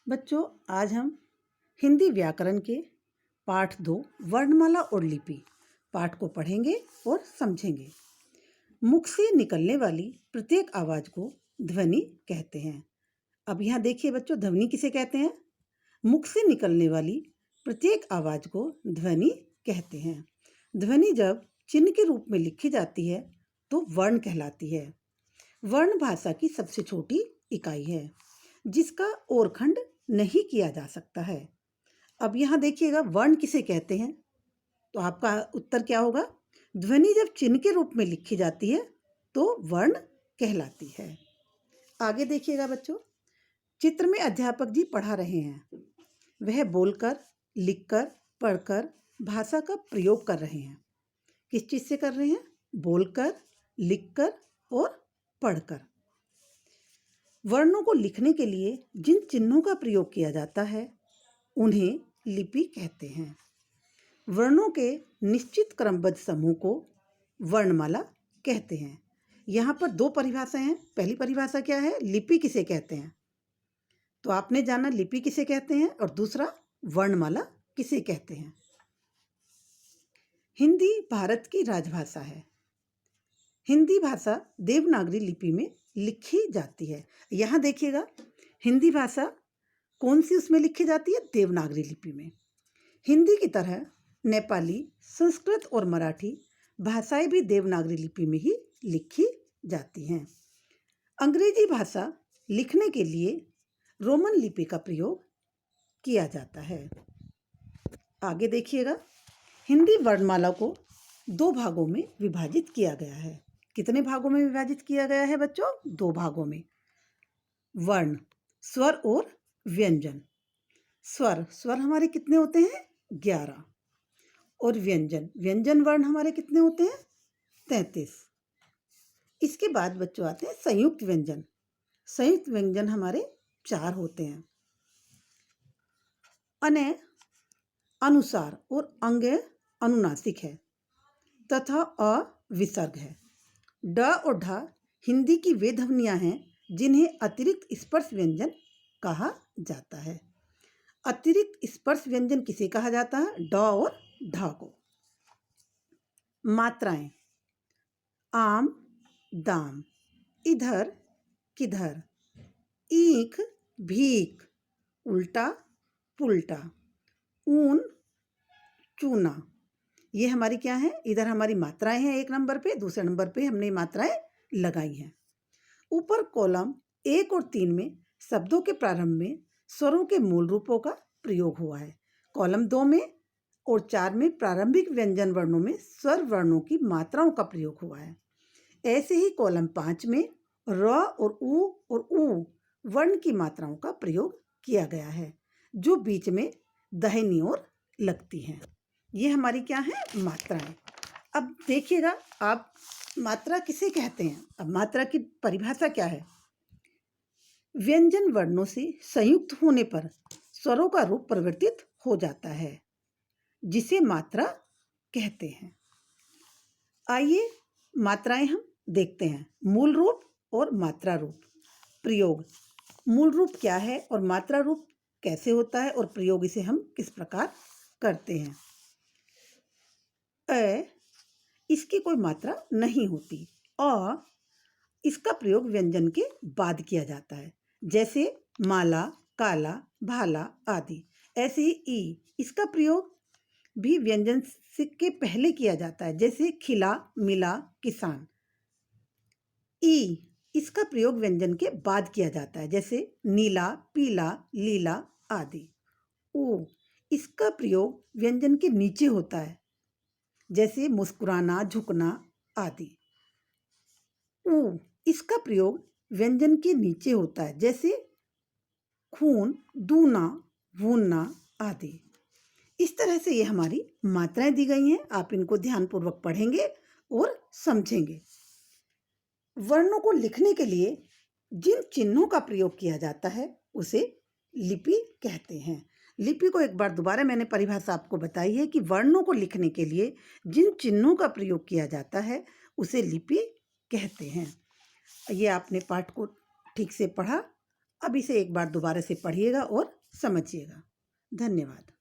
बच्चों, आज हम हिंदी व्याकरण के पाठ 2 वर्णमाला और लिपि पाठ को पढ़ेंगे और समझेंगे। मुख से निकलने वाली प्रत्येक आवाज को ध्वनि कहते हैं। अब यहाँ देखिए बच्चों, ध्वनि किसे कहते हैं? मुख से निकलने वाली प्रत्येक आवाज को ध्वनि कहते हैं। ध्वनि जब चिन्ह के रूप में लिखी जाती है तो वर्ण कहलाती है। वर्ण भाषा की सबसे छोटी इकाई है जिसका ओरखंड नहीं किया जा सकता है। अब यहाँ देखिएगा, वर्ण किसे कहते हैं? तो आपका उत्तर क्या होगा? ध्वनि जब चिन्ह के रूप में लिखी जाती है तो वर्ण कहलाती है। आगे देखिएगा बच्चों, चित्र में अध्यापक जी पढ़ा रहे हैं। वह बोलकर, लिखकर, पढ़कर भाषा का प्रयोग कर रहे हैं। किस चीज से कर रहे हैं? बोलकर, लिखकर और पढ़कर। वर्णों को लिखने के लिए जिन चिन्हों का प्रयोग किया जाता है उन्हें लिपि कहते हैं। वर्णों के निश्चित क्रमबद्ध समूह को वर्णमाला कहते हैं। यहाँ पर दो परिभाषाएं हैं। पहली परिभाषा क्या है? लिपि किसे कहते हैं? तो आपने जाना लिपि किसे कहते हैं, और दूसरा वर्णमाला किसे कहते हैं। हिंदी भारत की राजभाषा है। हिंदी भाषा देवनागरी लिपि में लिखी जाती है। यहाँ देखिएगा, हिंदी भाषा कौन सी उसमें लिखी जाती है? देवनागरी लिपि में। हिंदी की तरह नेपाली, संस्कृत और मराठी भाषाएं भी देवनागरी लिपि में ही लिखी जाती हैं। अंग्रेजी भाषा लिखने के लिए रोमन लिपि का प्रयोग किया जाता है। आगे देखिएगा, हिंदी वर्णमाला को 2 भागों में विभाजित किया गया है। कितने भागों में विभाजित किया गया है बच्चों? 2 भागों में। वर्ण, स्वर और व्यंजन। स्वर हमारे कितने होते हैं? 11। और व्यंजन वर्ण हमारे कितने होते हैं? 33। इसके बाद बच्चों आते हैं संयुक्त व्यंजन। संयुक्त व्यंजन हमारे 4 होते हैं। अने, अनुसार और अंग अनुनासिक है तथा अ विसर्ग है। ड और ढ हिंदी की वे ध्वनियां हैं जिन्हें अतिरिक्त स्पर्श व्यंजन कहा जाता है। अतिरिक्त स्पर्श व्यंजन किसे कहा जाता है? ड और ढ को। मात्राएं: आम, दाम, इधर, किधर, ईख, भीख, उल्टा, पुल्टा, ऊन, चूना। ये हमारी क्या है? इधर हमारी मात्राएं हैं 1 नंबर पे, दूसरे नंबर पे हमने मात्राएं लगाई हैं। ऊपर कॉलम 1 और 3 में शब्दों के प्रारंभ में स्वरों के मूल रूपों का प्रयोग हुआ है। कॉलम 2 में और 4 में प्रारंभिक व्यंजन वर्णों में स्वर वर्णों की मात्राओं का प्रयोग हुआ है। ऐसे ही कॉलम 5 में र और ऊ वर्ण की मात्राओं का प्रयोग किया गया है, जो बीच में दाहिनी ओर लगती हैं। ये हमारी क्या है? मात्राएं। अब देखिएगा, आप मात्रा किसे कहते हैं? अब मात्रा की परिभाषा क्या है? व्यंजन वर्णों से संयुक्त होने पर स्वरों का रूप परिवर्तित हो जाता है, जिसे मात्रा कहते हैं। आइए मात्राएं हम देखते हैं। मूल रूप और मात्रा रूप। प्रयोग: मूल रूप क्या है और मात्रा रूप कैसे होता है, और प्रयोग इसे हम किस प्रकार करते हैं। इसकी कोई मात्रा नहीं होती। इसका प्रयोग व्यंजन के बाद किया जाता है, जैसे माला, काला, भाला आदि। ऐसे ही इसका प्रयोग भी व्यंजन के पहले किया जाता है, जैसे खिला, मिला, किसान। इसका प्रयोग व्यंजन के बाद किया जाता है, जैसे नीला, पीला, लीला आदि। इसका प्रयोग व्यंजन के नीचे होता है, जैसे मुस्कुराना, झुकना आदि। इसका प्रयोग व्यंजन के नीचे होता है, जैसे खून, दूना, भूनना आदि। इस तरह से ये हमारी मात्राएं दी गई हैं। आप इनको ध्यानपूर्वक पढ़ेंगे और समझेंगे। वर्णों को लिखने के लिए जिन चिन्हों का प्रयोग किया जाता है उसे लिपि कहते हैं। लिपि को एक बार दोबारा मैंने परिभाषा आपको बताई है कि वर्णों को लिखने के लिए जिन चिन्हों का प्रयोग किया जाता है उसे लिपि कहते हैं। ये आपने पाठ को ठीक से पढ़ा अब इसे एक बार दोबारा से पढ़िएगा और समझिएगा। धन्यवाद।